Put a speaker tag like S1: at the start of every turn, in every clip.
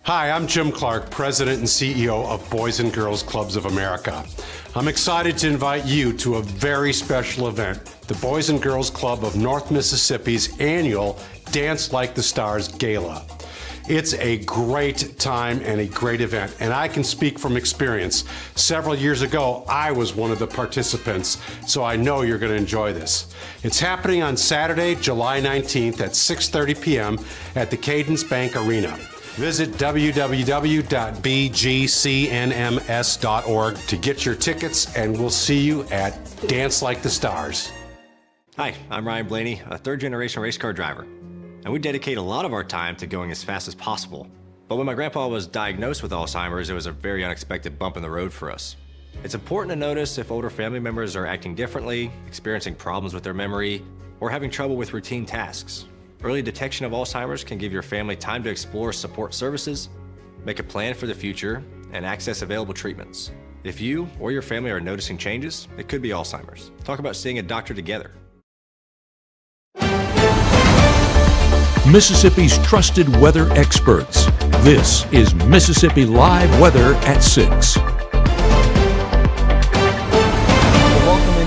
S1: Hi, I'm Jim Clark, President and CEO of Boys and Girls Clubs of America. I'm excited to invite you to a very special event, the Boys and Girls Club of North Mississippi's annual Dance Like the Stars Gala. It's a great time and a great event, and I can speak from experience. Several years ago, I was one of the participants, so I know you're going to enjoy this. It's happening on Saturday, July 19th at 6:30 p.m. at the Cadence Bank Arena. Visit www.bgcnms.org to get your tickets, and we'll see you at Dance Like the Stars.
S2: Hi, I'm Ryan Blaney, a third-generation race car driver, and we dedicate a lot of our time to going as fast as possible. But when my grandpa was diagnosed with Alzheimer's, it was a very unexpected bump in the road for us. It's important to notice if older family members are acting differently, experiencing problems with their memory, or having trouble with routine tasks. Early detection of Alzheimer's can give your family time to explore support services, make a plan for the future, and access available treatments. If you or your family are noticing changes, it could be Alzheimer's. Talk about seeing a doctor together.
S3: Mississippi's trusted weather experts. This is Mississippi Live Weather at 6.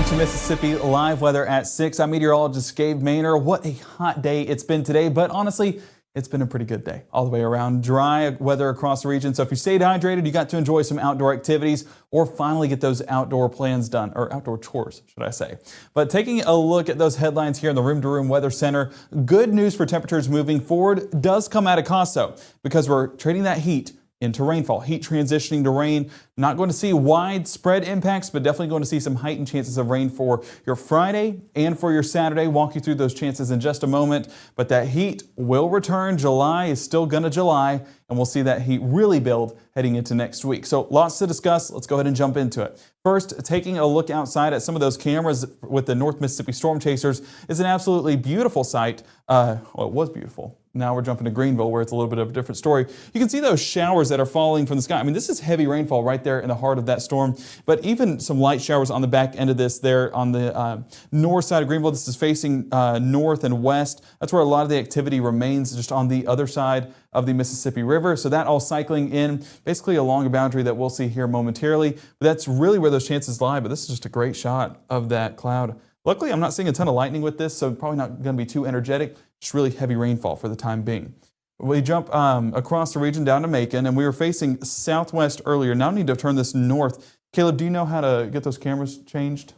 S4: To Mississippi Live Weather at 6. I'm meteorologist Gabe Maynor. What a hot day it's been today, but honestly, it's been a pretty good day all the way around. Dry weather across the region, so if you stayed hydrated, you got to enjoy some outdoor activities or finally get those outdoor plans done, or outdoor chores, should I say. But taking a look at those headlines here in the Room to Room Weather Center, good news for temperatures moving forward does come at a cost though, because we're trading that heat into rainfall. Heat transitioning to rain. Not going to see widespread impacts, but definitely going to see some heightened chances of rain for your Friday and for your Saturday. Walk you through those chances in just a moment. But that heat will return. July is still going to July, and we'll see that heat really build heading into next week. So lots to discuss. Let's go ahead and jump into it. First, taking a look outside at some of those cameras with the North Mississippi Storm Chasers is an absolutely beautiful sight. Well, it was beautiful. Now we're jumping to Greenville, where it's a little bit of a different story. You can see those showers that are falling from the sky. I mean, this is heavy rainfall right there in the heart of that storm, but even some light showers on the back end of this there on the north side of Greenville. This is facing north and west. That's where a lot of the activity remains, just on the other side of the Mississippi River. So that all cycling in basically along a boundary that we'll see here momentarily. But that's really where those chances lie, but this is just a great shot of that cloud. Luckily, I'm not seeing a ton of lightning with this, so probably not going to be too energetic. Just really heavy rainfall for the time being. We jump across the region down to Macon, and we were facing southwest earlier. Now I need to turn this north. Caleb, do you know how to get those cameras changed?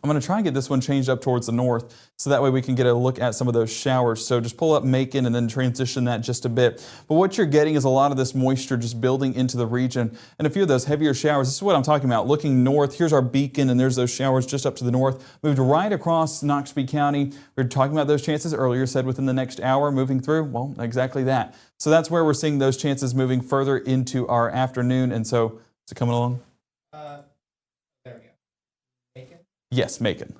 S4: I'm going to try and get this one changed up towards the north, so that way we can get a look at some of those showers. So just pull up Macon and then transition that just a bit. But what you're getting is a lot of this moisture just building into the region, and a few of those heavier showers. This is what I'm talking about. Looking north, here's our beacon, and there's those showers just up to the north. Moved right across Noxubee County. We were talking about those chances earlier, said within the next hour moving through. Well, exactly that. So that's where we're seeing those chances moving further into our afternoon. And so, is it coming along?
S5: There we go. Macon?
S4: Yes, Macon.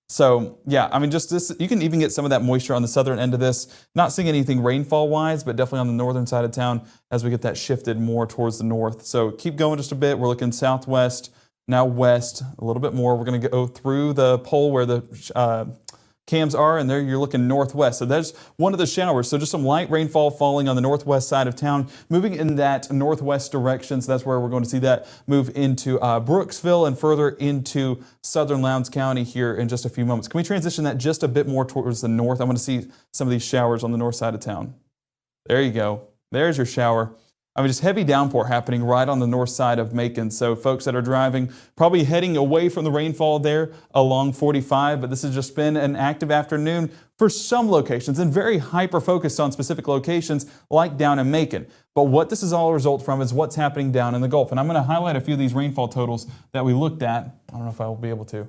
S4: So yeah, I mean, just this, you can even get some of that moisture on the southern end of this. Not seeing anything rainfall wise, but definitely on the northern side of town as we get that shifted more towards the north. So keep going just a bit. We're looking southwest, now west a little bit more. We're going to go through the pole where the cams are, and there you're looking northwest. So there's one of the showers. So just some light rainfall falling on the northwest side of town, moving in that northwest direction. So that's where we're going to see that move into Brooksville and further into southern Lowndes County here in just a few moments. Can we transition that just a bit more towards the north? I want to see some of these showers on the north side of town. There you go. There's your shower. I mean, just heavy downpour happening right on the north side of Macon. So folks that are driving, probably heading away from the rainfall there along 45, but this has just been an active afternoon for some locations and very hyper-focused on specific locations like down in Macon. But what this is all a result from is what's happening down in the Gulf. And I'm going to highlight a few of these rainfall totals that we looked at. I don't know if I will be able to.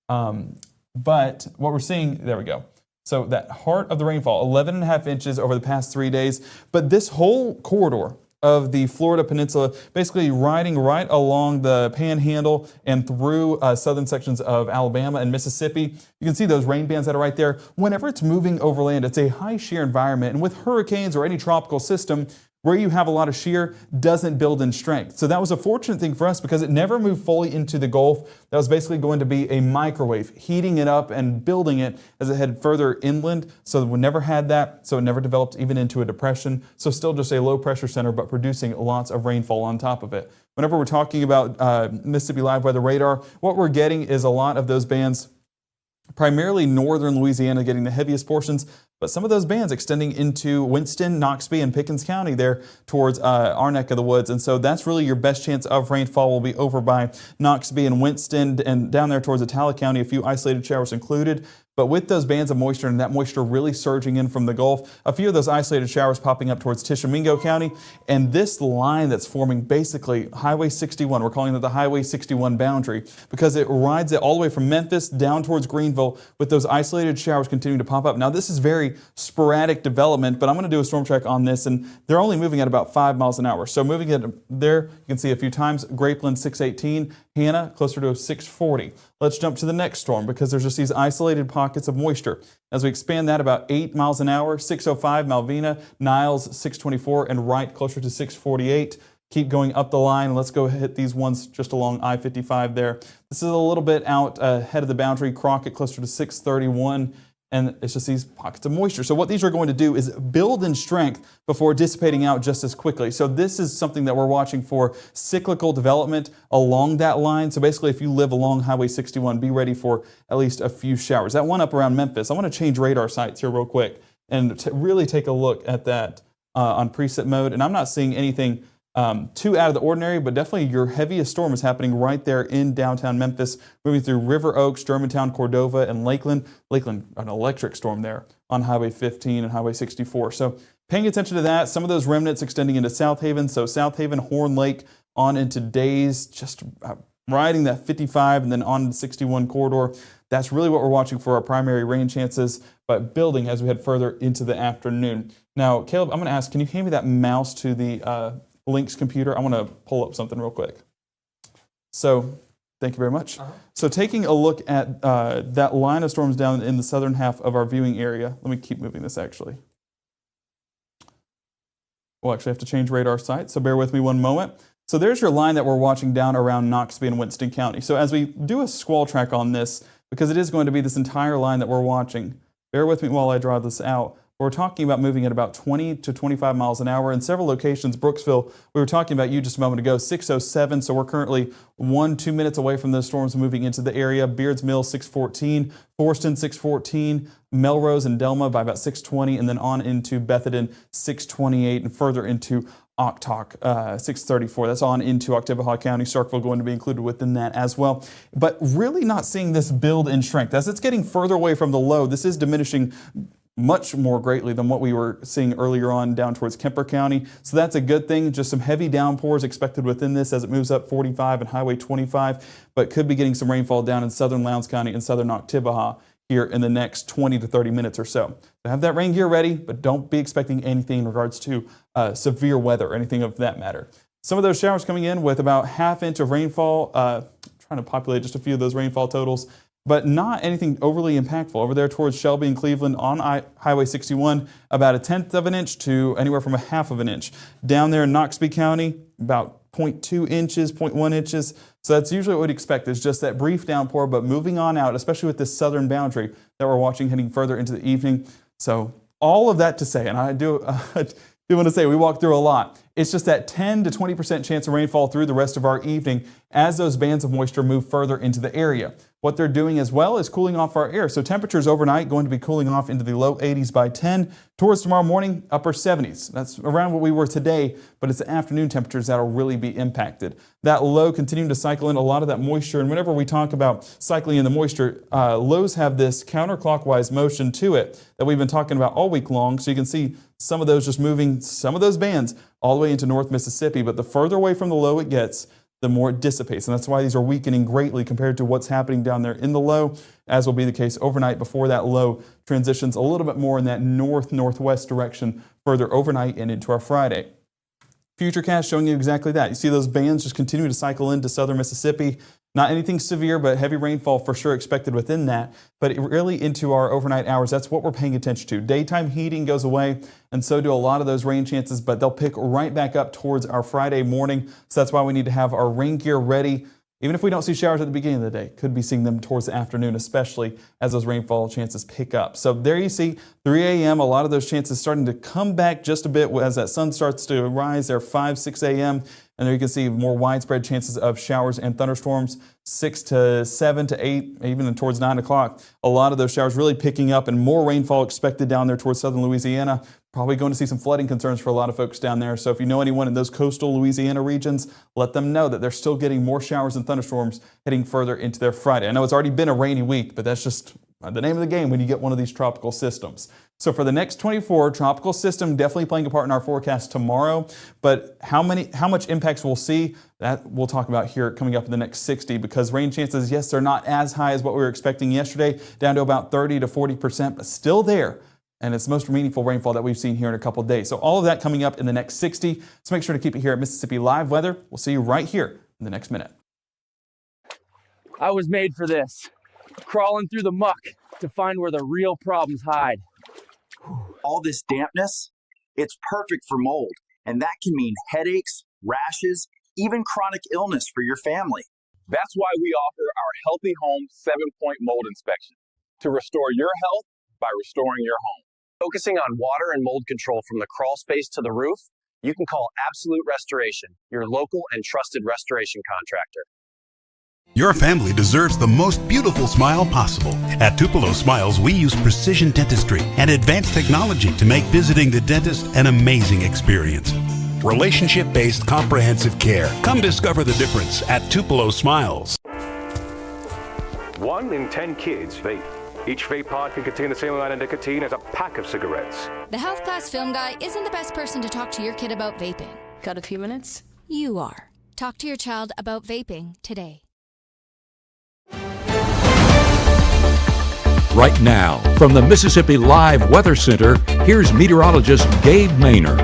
S4: But what we're seeing, there we go. So that heart of the rainfall, 11.5 inches over the past 3 days. But this whole corridor of the Florida Peninsula, basically riding right along the Panhandle and through southern sections of Alabama and Mississippi. You can see those rain bands that are right there. Whenever it's moving overland, it's a high shear environment, and with hurricanes or any tropical system, where you have a lot of shear doesn't build in strength. So that was a fortunate thing for us because it never moved fully into the Gulf. That was basically going to be a microwave, heating it up and building it as it headed further inland. So we never had that. So it never developed even into a depression. So still just a low pressure center, but producing lots of rainfall on top of it. Whenever we're talking about Mississippi Live Weather Radar, what we're getting is a lot of those bands, primarily northern Louisiana, getting the heaviest portions, but some of those bands extending into Winston, Noxubee, and Pickens County there towards our neck of the woods. And so that's really your best chance of rainfall will be over by Noxubee and Winston and down there towards Itala County, a few isolated showers included. But with those bands of moisture and that moisture really surging in from the Gulf, a few of those isolated showers popping up towards Tishomingo County, and this line that's forming basically Highway 61, we're calling it the Highway 61 boundary, because it rides it all the way from Memphis down towards Greenville with those isolated showers continuing to pop up. Now this is very sporadic development, but I'm going to do a storm track on this, and they're only moving at about 5 miles an hour. So moving it there, you can see a few times, Grapeland 618, Hannah closer to 640. Let's jump to the next storm because there's just these isolated pockets of moisture. As we expand that about 8 miles an hour, 605 Malvina, Niles 624, and Wright closer to 648. Keep going up the line. Let's go hit these ones just along I-55 there. This is a little bit out ahead of the boundary, Crockett closer to 631. And it's just these pockets of moisture. So what these are going to do is build in strength before dissipating out just as quickly. So this is something that we're watching for cyclical development along that line. So basically, if you live along Highway 61, be ready for at least a few showers. That one up around Memphis, I want to change radar sites here real quick and really take a look at that on preset mode. And I'm not seeing anything too out of the ordinary, but definitely your heaviest storm is happening right there in downtown Memphis, moving through River Oaks, Germantown, Cordova, and Lakeland. Lakeland, an electric storm there on Highway 15 and Highway 64. So paying attention to that, some of those remnants extending into South Haven. So South Haven, Horn Lake, on into Days, just riding that 55 and then on the 61 corridor. That's really what we're watching for our primary rain chances, but building as we head further into the afternoon. Now, Caleb, I'm going to ask, can you hand me that mouse to the Lynx computer? I want to pull up something real quick. So thank you very much. So taking a look at that line of storms down in the southern half of our viewing area. Let me keep moving this actually. We'll actually have to change radar site, so bear with me one moment. So there's your line that we're watching down around Noxubee and Winston County. So as we do a squall track on this, because it is going to be this entire line that we're watching, bear with me while I draw this out. We're talking about moving at about 20 to 25 miles an hour in several locations. Brooksville, we were talking about you just a moment ago, 607. So we're currently 1-2 minutes away from those storms moving into the area. Beards Mill, 614, Forston, 614, Melrose and Delma by about 620, and then on into Bethedon, 628, and further into Octok, 634. That's on into Oktibbeha County. Starkville going to be included within that as well. But really not seeing this build in strength. As it's getting further away from the low, this is diminishing much more greatly than what we were seeing earlier on down towards Kemper County. So that's a good thing. Just some heavy downpours expected within this as it moves up 45 and Highway 25, but could be getting some rainfall down in southern Lowndes County and southern Oktibbeha here in the next 20 to 30 minutes or so. So have that rain gear ready, but don't be expecting anything in regards to severe weather or anything of that matter. Some of those showers coming in with about ½ inch of rainfall, trying to populate just a few of those rainfall totals, but not anything overly impactful. Over there towards Shelby and Cleveland on Highway 61, about 1/10 of an inch to anywhere from 1/2 of an inch. Down there in Noxubee County, about 0.2 inches, 0.1 inches. So that's usually what we'd expect, is just that brief downpour, but moving on out, especially with this southern boundary that we're watching heading further into the evening. So all of that to say, and I do want to say we walked through a lot. It's just that 10 to 20% chance of rainfall through the rest of our evening as those bands of moisture move further into the area. What they're doing as well is cooling off our air. So temperatures overnight going to be cooling off into the low 80s by 10. Towards tomorrow morning, upper 70s. That's around what we were today, but it's the afternoon temperatures that will really be impacted. That low continuing to cycle in a lot of that moisture. And whenever we talk about cycling in the moisture, lows have this counterclockwise motion to it that we've been talking about all week long. So you can see some of those just moving, some of those bands all the way into North Mississippi. But the further away from the low it gets, the more it dissipates. And that's why these are weakening greatly compared to what's happening down there in the low, as will be the case overnight before that low transitions a little bit more in that north-northwest direction further overnight and into our Friday. Futurecast showing you exactly that. You see those bands just continue to cycle into southern Mississippi. Not anything severe, but heavy rainfall for sure expected within that. But really into our overnight hours, that's what we're paying attention to. Daytime heating goes away, and so do a lot of those rain chances, but they'll pick right back up towards our Friday morning. So that's why we need to have our rain gear ready. Even if we don't see showers at the beginning of the day, could be seeing them towards the afternoon, especially as those rainfall chances pick up. So there you see 3 a.m., a lot of those chances starting to come back just a bit as that sun starts to rise there 5, 6 a.m. And there you can see more widespread chances of showers and thunderstorms 6 to 7 to 8, even towards 9 o'clock. A lot of those showers really picking up and more rainfall expected down there towards southern Louisiana. Probably going to see some flooding concerns for a lot of folks down there. So if you know anyone in those coastal Louisiana regions, let them know that they're still getting more showers and thunderstorms heading further into their Friday. I know it's already been a rainy week, but that's just the name of the game when you get one of these tropical systems. So for the next 24, tropical system definitely playing a part in our forecast tomorrow. But how much impacts we'll see, that we'll talk about here coming up in the next 60, because rain chances, yes, they're not as high as what we were expecting yesterday, down to about 30 to 40%, but still there. And it's the most meaningful rainfall that we've seen here in a couple of days. So all of that coming up in the next 60. So make sure to keep it here at Mississippi Live Weather. We'll see you right here in the next minute.
S6: I was made for this, crawling through the muck to find where the real problems hide.
S7: All this dampness, it's perfect for mold, and that can mean headaches, rashes, even chronic illness for your family.
S8: That's why we offer our Healthy Home 7-point mold inspection to restore your health by restoring your home.
S6: Focusing on water and mold control from the crawl space to the roof, you can call Absolute Restoration, your local and trusted restoration contractor.
S9: Your family deserves the most beautiful smile possible. At Tupelo Smiles, we use precision dentistry and advanced technology to make visiting the dentist an amazing experience. Relationship-based comprehensive care. Come discover the difference at Tupelo Smiles.
S10: 1 in 10 kids vape. Each vape pod can contain the same amount of nicotine as a pack of cigarettes.
S11: The health class film guy isn't the best person to talk to your kid about vaping.
S12: Got a few minutes?
S11: You are. Talk to your child about vaping today.
S3: Right now, from the Mississippi Live Weather Center, here's meteorologist Gabe Maynard.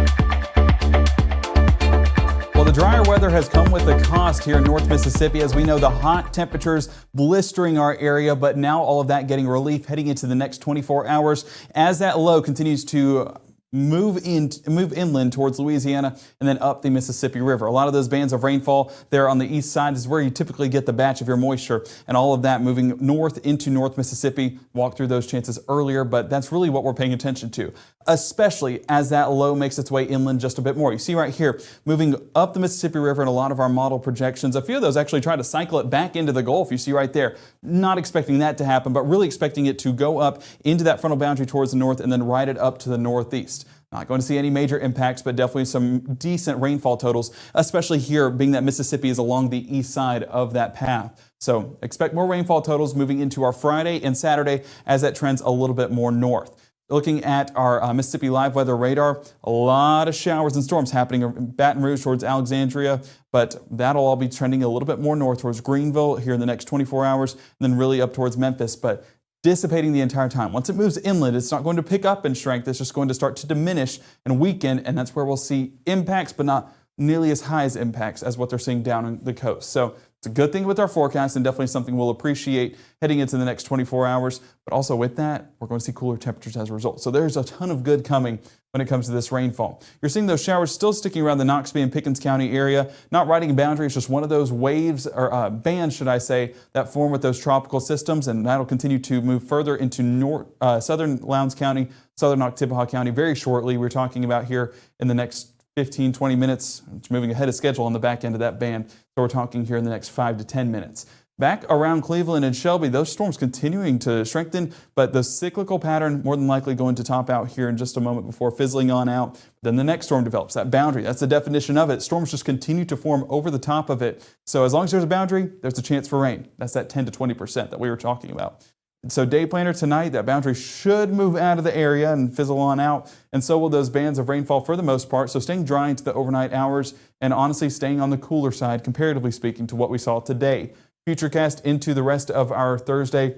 S4: Well, the drier weather has come with a cost here in North Mississippi. As we know, the hot temperatures blistering our area, but now all of that getting relief heading into the next 24 hours as that low continues to move inland towards Louisiana and then up the Mississippi River. A lot of those bands of rainfall there on the east side is where you typically get the batch of your moisture, and all of that moving north into North Mississippi. Walked through those chances earlier, but that's really what we're paying attention to, especially as that low makes its way inland just a bit more. You see right here, moving up the Mississippi River in a lot of our model projections. A few of those actually try to cycle it back into the Gulf. You see right there, not expecting that to happen, but really expecting it to go up into that frontal boundary towards the north and then ride it up to the northeast. Not going to see any major impacts, but definitely some decent rainfall totals, especially here, being that Mississippi is along the east side of that path. So expect more rainfall totals moving into our Friday and Saturday as that trends a little bit more north. Looking at our Mississippi Live Weather radar, a lot of showers and storms happening in Baton Rouge towards Alexandria, but that'll all be trending a little bit more north towards Greenville here in the next 24 hours, and then really up towards Memphis. But dissipating the entire time. Once it moves inland, it's not going to pick up in strength. It's just going to start to diminish and weaken, and that's where we'll see impacts, but not nearly as high as impacts as what they're seeing down on the coast. So it's a good thing with our forecast and definitely something we'll appreciate heading into the next 24 hours. But also with that, we're going to see cooler temperatures as a result. So there's a ton of good coming when it comes to this rainfall. You're seeing those showers still sticking around the Noxubee and Pickens County area, not riding a boundary. It's just one of those waves, or bands, should I say, that form with those tropical systems, and that'll continue to move further into southern Lowndes County, southern Oktibbeha County very shortly. We're talking about here in the next 15, 20 minutes. It's moving ahead of schedule on the back end of that band. So we're talking here in the next 5 to 10 minutes. Back around Cleveland and Shelby, those storms continuing to strengthen, but the cyclical pattern more than likely going to top out here in just a moment before fizzling on out. Then the next storm develops, that boundary. That's the definition of it. Storms just continue to form over the top of it. So as long as there's a boundary, there's a chance for rain. That's that 10 to 20% that we were talking about. So day planner tonight, that boundary should move out of the area and fizzle on out, and so will those bands of rainfall for the most part. So staying dry into the overnight hours and honestly staying on the cooler side, comparatively speaking, to what we saw today. Futurecast into the rest of our Thursday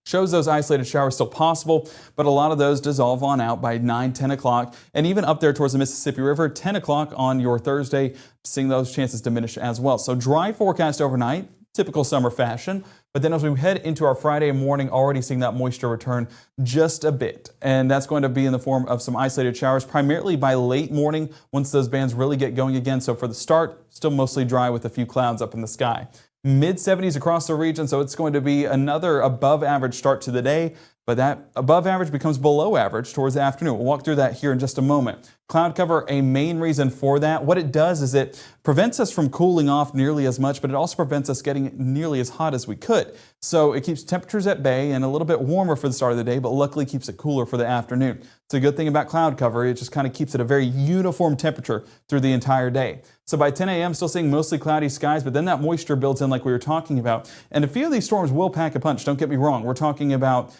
S4: shows those isolated showers still possible, but a lot of those dissolve on out by 9, 10 o'clock, and even up there towards the Mississippi River, 10 o'clock on your Thursday, seeing those chances diminish as well. So dry forecast overnight. typical summer fashion. But then as we head into our Friday morning, already seeing that moisture return just a bit. And that's going to be in the form of some isolated showers, primarily by late morning once those bands really get going again. So for the start, still mostly dry with a few clouds up in the sky. Mid 70s across the region, so it's going to be another above average start to the day. But that above average becomes below average towards the afternoon. We'll walk through that here in just a moment. Cloud cover, a main reason for that. What it does is it prevents us from cooling off nearly as much, but it also prevents us getting nearly as hot as we could. So it keeps temperatures at bay and a little bit warmer for the start of the day, but luckily keeps it cooler for the afternoon. It's a good thing about cloud cover. It just kind of keeps it a very uniform temperature through the entire day. So by 10 a.m., still seeing mostly cloudy skies, but then that moisture builds in like we were talking about. And a few of these storms will pack a punch, don't get me wrong. We're talking about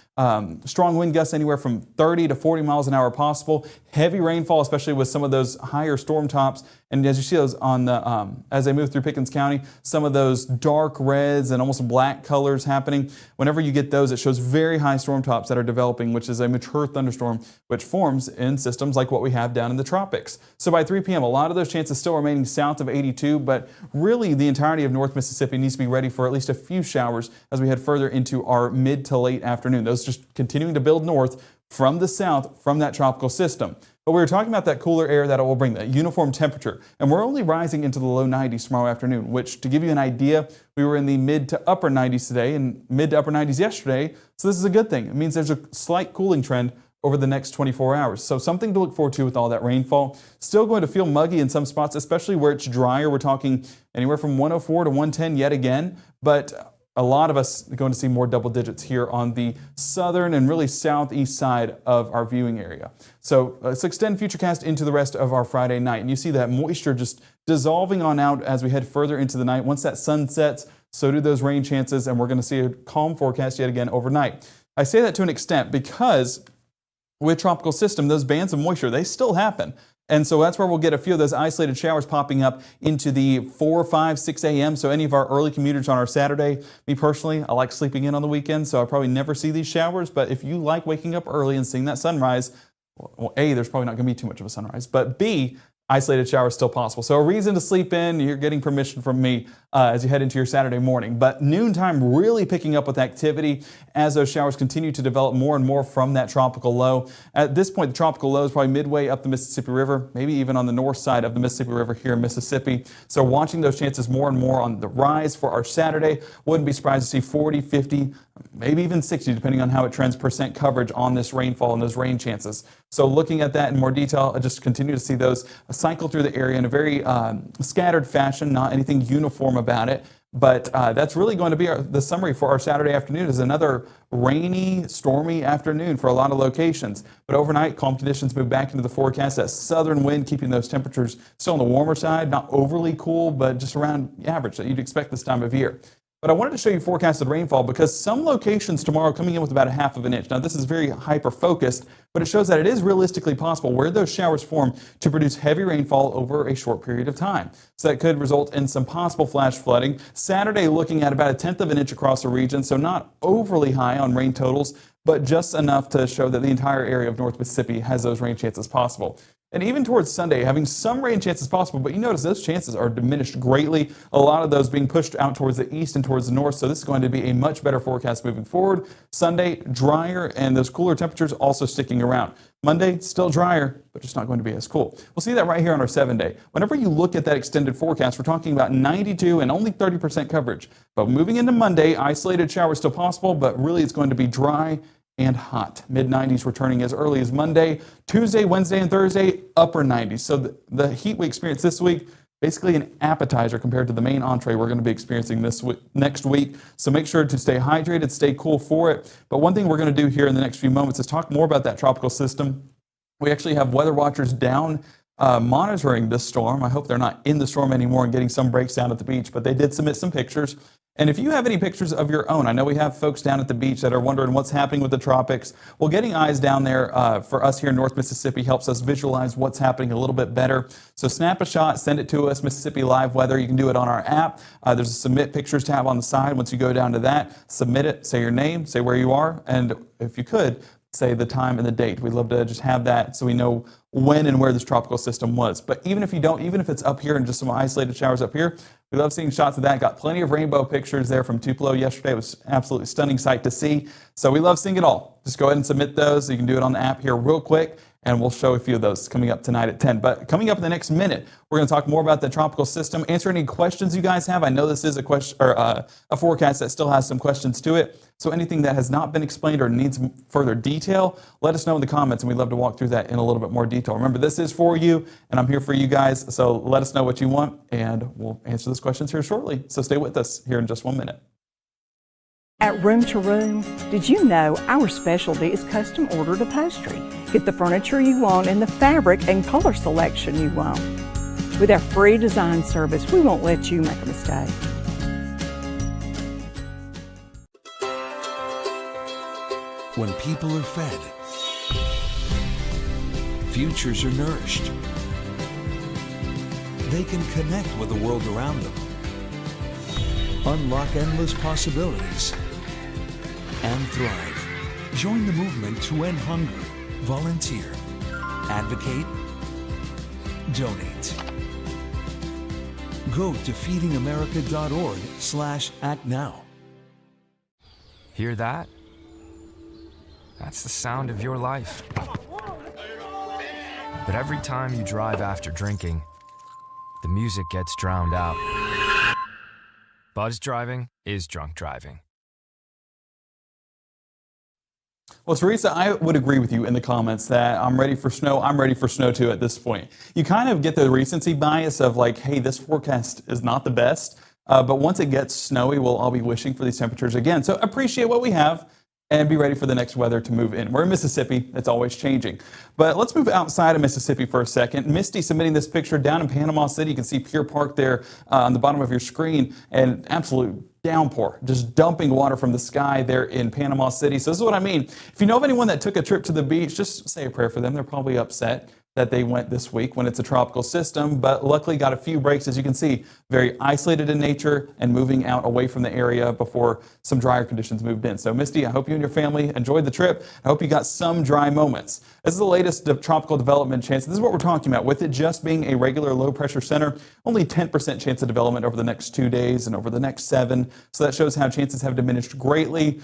S4: strong wind gusts anywhere from 30 to 40 miles an hour possible. Heavy rainfall, especially with some of those higher storm tops. And as you see those on the, as they move through Pickens County, some of those dark reds and almost black colors happening. Whenever you get those, it shows very high storm tops that are developing, which is a mature thunderstorm, which forms in systems like what we have down in the tropics. So by 3 p.m., a lot of those chances still remaining south of 82, but really the entirety of North Mississippi needs to be ready for at least a few showers as we head further into our mid to late afternoon. Those just continuing to build north from the south from that tropical system. But we were talking about that cooler air that it will bring, that uniform temperature. And we're only rising into the low 90s tomorrow afternoon, which, to give you an idea, we were in the mid to upper 90s today and mid to upper 90s yesterday. So this is a good thing. It means there's a slight cooling trend over the next 24 hours. So something to look forward to with all that rainfall. Still going to feel muggy in some spots, especially where it's drier. We're talking anywhere from 104 to 110 yet again. But a lot of us are going to see more double digits here on the southern and really southeast side of our viewing area. So let's extend Futurecast into the rest of our Friday night. And you see that moisture just dissolving on out as we head further into the night. Once that sun sets, so do those rain chances, and we're going to see a calm forecast yet again overnight. I say that to an extent because with tropical system, those bands of moisture, they still happen. And so that's where we'll get a few of those isolated showers popping up into the 4, 5, 6 a.m. So any of our early commuters on our Saturday, me personally, I like sleeping in on the weekend, so I probably never see these showers. But if you like waking up early and seeing that sunrise, well, A, there's probably not going to be too much of a sunrise, but B, isolated showers still possible. So a reason to sleep in, you're getting permission from me as you head into your Saturday morning. But noontime really picking up with activity as those showers continue to develop more and more from that tropical low. At this point, the tropical low is probably midway up the Mississippi River, maybe even on the north side of the Mississippi River here in Mississippi. So watching those chances more and more on the rise for our Saturday. Wouldn't be surprised to see 40, 50, maybe even 60, depending on how it trends percent coverage on this rainfall and those rain chances. So looking at that in more detail, I just continue to see those cycle through the area in a very scattered fashion, not anything uniform about it. But that's really going to be the summary for our Saturday afternoon is another rainy, stormy afternoon for a lot of locations. But overnight, calm conditions move back into the forecast. That southern wind keeping those temperatures still on the warmer side, not overly cool, but just around average that you'd expect this time of year. But I wanted to show you forecasted rainfall because some locations tomorrow coming in with about 1/2 inch. Now this is very hyper-focused, but it shows that it is realistically possible where those showers form to produce heavy rainfall over a short period of time. So that could result in some possible flash flooding. Saturday looking at about 1/10 inch across the region, so not overly high on rain totals, but just enough to show that the entire area of North Mississippi has those rain chances possible. And even towards Sunday, having some rain chances possible, but you notice those chances are diminished greatly. A lot of those being pushed out towards the east and towards the north, so this is going to be a much better forecast moving forward. Sunday, drier, and those cooler temperatures also sticking around. Monday, still drier, but just not going to be as cool. We'll see that right here on our 7-day. Whenever you look at that extended forecast, we're talking about 92 and only 30% coverage. But moving into Monday, isolated showers still possible, but really it's going to be dry and hot. Mid-90s returning as early as Monday. Tuesday, Wednesday, and Thursday, upper 90s. So the heat we experienced this week, basically an appetizer compared to the main entree we're going to be experiencing next week. So make sure to stay hydrated, stay cool for it. But one thing we're going to do here in the next few moments is talk more about that tropical system. We actually have weather watchers down monitoring this storm. I hope they're not in the storm anymore and getting some breaks down at the beach, but they did submit some pictures. And if you have any pictures of your own, I know we have folks down at the beach that are wondering what's happening with the tropics. Well, getting eyes down there for us here in North Mississippi helps us visualize what's happening a little bit better. So snap a shot, send it to us, Mississippi Live Weather. You can do it on our app. There's a Submit Pictures tab on the side. Once you go down to that, submit it, say your name, say where you are, and if you could, say the time and the date. We'd love to just have that so we know when and where this tropical system was. But even if you don't, even if it's up here and just some isolated showers up here, We love seeing shots of that. Got plenty of rainbow pictures there from Tupelo yesterday. It was an absolutely stunning sight to see. So we love seeing it all. Just go ahead and submit those. You can do it on the app here real quick, and we'll show a few of those coming up tonight at 10. But coming up in the next minute, we're going to talk more about the tropical system, answer any questions you guys have. I know this is a question or a forecast that still has some questions to it. So anything that has not been explained or needs further detail, let us know in the comments, and we'd love to walk through that in a little bit more detail. Remember, this is for you, and I'm here for you guys. So let us know what you want, and we'll answer those questions here shortly. So stay with us here in just 1 minute.
S12: At Room to Room, did you know our specialty is custom ordered upholstery? Get the furniture you want in the fabric and color selection you want. With our free design service, we won't let you make a mistake.
S3: When people are fed, futures are nourished. They can connect with the world around them, unlock endless possibilities, and thrive. Join the movement to end hunger. Volunteer. Advocate. Donate. Go to feedingamerica.org/actnow.
S13: Hear that? That's the sound of your life. But every time you drive after drinking, the music gets drowned out. Buzz driving is drunk driving.
S4: Well, Teresa, I would agree with you in the comments that I'm ready for snow. I'm ready for snow too at this point. You kind of get the recency bias of like, hey, this forecast is not the best. But once it gets snowy, we'll all be wishing for these temperatures again. So appreciate what we have and be ready for the next weather to move in. We're in Mississippi. It's always changing. But let's move outside of Mississippi for a second. Misty submitting this picture down in Panama City. You can see Pier Park there on the bottom of your screen, and absolute downpour, just dumping water from the sky there in Panama City. So this is what I mean. If you know of anyone that took a trip to the beach, just say a prayer for them. They're probably upset that they went this week when it's a tropical system, but luckily got a few breaks, as you can see, very isolated in nature and moving out away from the area before some drier conditions moved in. So Misty, I hope you and your family enjoyed the trip. I hope you got some dry moments. This is the latest tropical development chance. This is what we're talking about. With it just being a regular low pressure center, only 10% chance of development over the next 2 days and over the next 7. So that shows how chances have diminished greatly.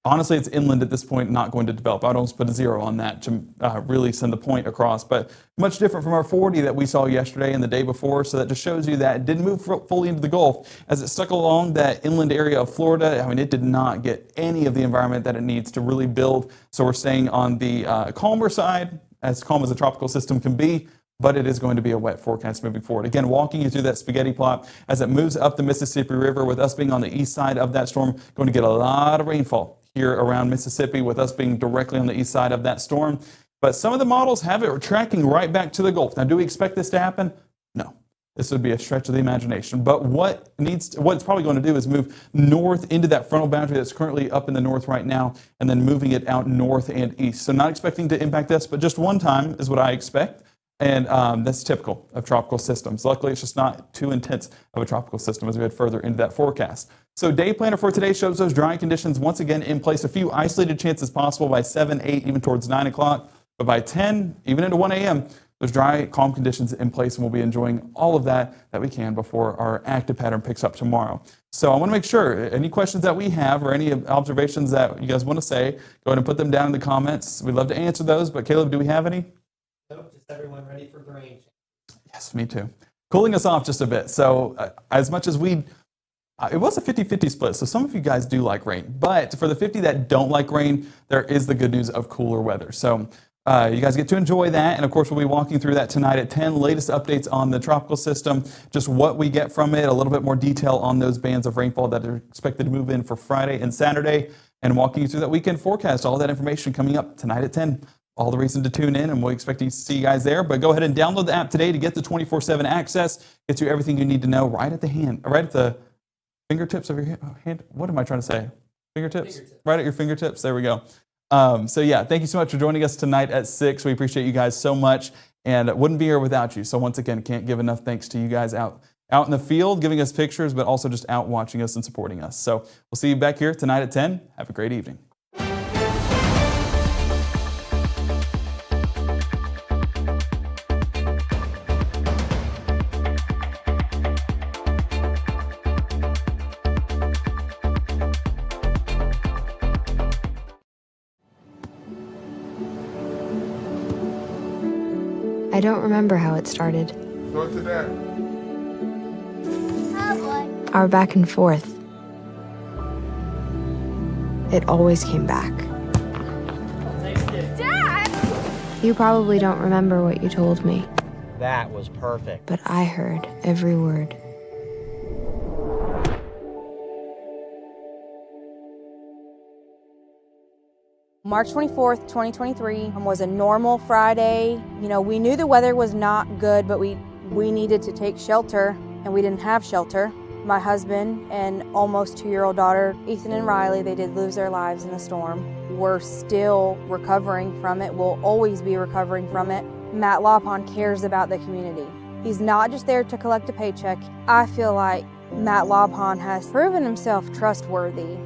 S4: Honestly, it's inland at this point, not going to develop. I'd almost put a 0 on that to really send the point across. But much different from our 40 that we saw yesterday and the day before. So that just shows you that it didn't move fully into the Gulf. As it stuck along that inland area of Florida, I mean, it did not get any of the environment that it needs to really build. So we're staying on the calmer side, as calm as a tropical system can be. But it is going to be a wet forecast moving forward. Again, walking you through that spaghetti plot as it moves up the Mississippi River, with us being on the east side of that storm, going to get a lot of rainfall here around Mississippi, with us being directly on the east side of that storm. But some of the models have it tracking right back to the Gulf. Now, do we expect this to happen? No. This would be a stretch of the imagination. But what it's probably going to do is move north into that frontal boundary that's currently up in the north right now, and then moving it out north and east. So not expecting to impact us, but just one time is what I expect. And that's typical of tropical systems. Luckily, it's just not too intense of a tropical system as we head further into that forecast. So day planner for today shows those dry conditions once again in place. A few isolated chances possible by 7, 8, even towards 9 o'clock. But by 10, even into 1 a.m., those dry, calm conditions in place, and we'll be enjoying all of that we can before our active pattern picks up tomorrow. So I want to make sure, any questions that we have or any observations that you guys want to say, go ahead and put them down in the comments. We'd love to answer those. But Caleb, do we have any?
S5: Nope, just everyone ready for the rain.
S4: Yes, me too. Cooling us off just a bit. So as much as it was a 50-50 split, so some of you guys do like rain. But for the 50 that don't like rain, there is the good news of cooler weather. So you guys get to enjoy that. And of course, we'll be walking through that tonight at 10. Latest updates on the tropical system, just what we get from it, a little bit more detail on those bands of rainfall that are expected to move in for Friday and Saturday, and walking you through that weekend forecast. All that information coming up tonight at 10. All the reason to tune in, and we'll expect to see you guys there. But go ahead and download the app today to get the 24/7 access. Gets you everything you need to know right at the fingertips of your hand. What am I trying to say? Fingertips? Right at your fingertips. There we go. So yeah, thank you so much for joining us tonight at 6. We appreciate you guys so much, and wouldn't be here without you. So once again, can't give enough thanks to you guys out in the field, giving us pictures, but also just out watching us and supporting us. So we'll see you back here tonight at 10. Have a great evening.
S14: I don't remember how it started.
S15: Go to that.
S14: Our back and forth. It always came back.
S16: Dad!
S14: You probably don't remember what you told me,
S5: That was perfect.
S14: but I heard every word.
S17: March 24th, 2023 was a normal Friday. You know, we knew the weather was not good, but we needed to take shelter, and we didn't have shelter. My husband and almost 2-year-old daughter, Ethan and Riley, they did lose their lives in the storm. We're still recovering from it. We'll always be recovering from it. Matt Lopon cares about the community. He's not just there to collect a paycheck. I feel like Matt Lopon has proven himself trustworthy.